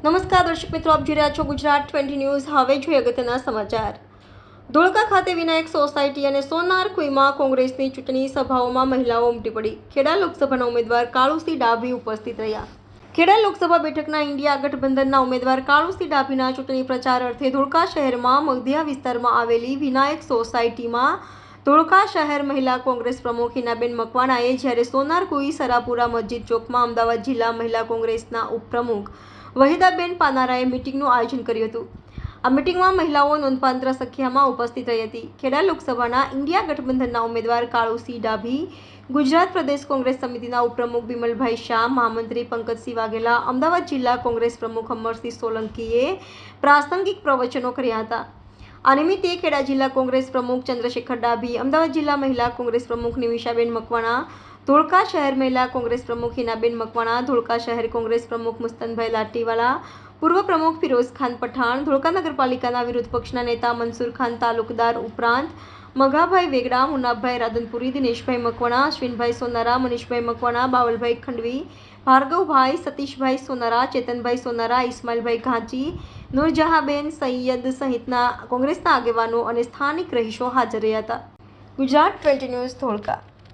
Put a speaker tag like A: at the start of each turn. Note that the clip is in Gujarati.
A: નમસ્કાર દર્શક મિત્રો, આપ જોઈ રહ્યા છો ગુજરાત 20 ન્યૂઝ। હવે જોઈએ અગત્યના સમાચાર। ધોળકા ખાતે વિનાયક સોસાયટી અને સોનાર કુઈમાં કોંગ્રેસની ચૂંટણી સભાઓમાં મહિલાઓ ઉમટી પડી। ખેડા લોકસભાના ઉમેદવાર કાળુસિંહ ડાભી ઉપસ્થિત રહ્યા। ખેડા લોકસભા બેઠકના ઇન્ડિયા ગઠબંધનના ઉમેદવાર કાળુસિંહ ડાભીના ચૂંટણી પ્રચાર અર્થે ધોળકા શહેરમાં મગધિયા વિસ્તારમાં આવેલી વિનાયક સોસાયટીમાં ધોળકા શહેર મહિલા કોંગ્રેસ પ્રમુખ હિનાબેન મકવાણાએ, જ્યારે સોનાર કુઈ સરાપુરા મસ્જિદ ચોકમાં અમદાવાદ જિલ્લા મહિલા કોંગ્રેસના ઉપપ્રમુખ વહીદાબેન પાનારાએ મીટિંગનું આયોજન કર્યું હતું। આ મીટિંગમાં મહિલાઓ નોંધપાત્ર સંખ્યામાં ઉપસ્થિત રહી હતી। ખેડા લોકસભાના ઇન્ડિયા ગઠબંધનના ઉમેદવાર કાળુસિંહ ડાભી, ગુજરાત પ્રદેશ કોંગ્રેસ સમિતિના ઉપપ્રમુખ બિમલભાઈ શાહ, મહામંત્રી પંકજસિંહ વાઘેલા, અમદાવાદ જિલ્લા કોંગ્રેસ પ્રમુખ અમરસિંહ સોલંકીએ પ્રાસંગિક પ્રવચનો કર્યા હતા। આ નિમિત્તે ખેડા જિલ્લા કોંગ્રેસ પ્રમુખ ચંદ્રશેખર ડાભી, અમદાવાદ જિલ્લા મહિલા કોંગ્રેસ પ્રમુખ નિમિષાબેન મકવાણા, ધોળકા શહેર મહિલા કોંગ્રેસ પ્રમુખ હિનાબેન મકવાણા, ધોળકા શહેર કોંગ્રેસ પ્રમુખ મુસ્તનભાઈ લાઠીવાલા, પૂર્વ પ્રમુખ ફિરોઝખાન પઠાણ, ધોળકા નગરપાલિકાના વિરોધ પક્ષના નેતા મનસુરખાન તાલુકદાર ઉપરાંત મઘાભાઈ વેગડા, મુનાભાઈ રાધનપુરી, દિનેશભાઈ મકવાણા, અશ્વિનભાઈ સોનારા, મનીષભાઈ મકવાણા, બાવલભાઈ ખંડવી, ભાર્ગવભાઈ, સતીશભાઈ સોનારા, ચેતનભાઈ સોનારા, ઇસ્માઇલભાઈ ઘાંચી, નૂરજહાંબેન સૈયદ સહિતના કોંગ્રેસના આગેવાનો અને સ્થાનિક રહીશો હાજર રહ્યા હતા। ગુજરાત 20 ન્યૂઝ, ધોળકા।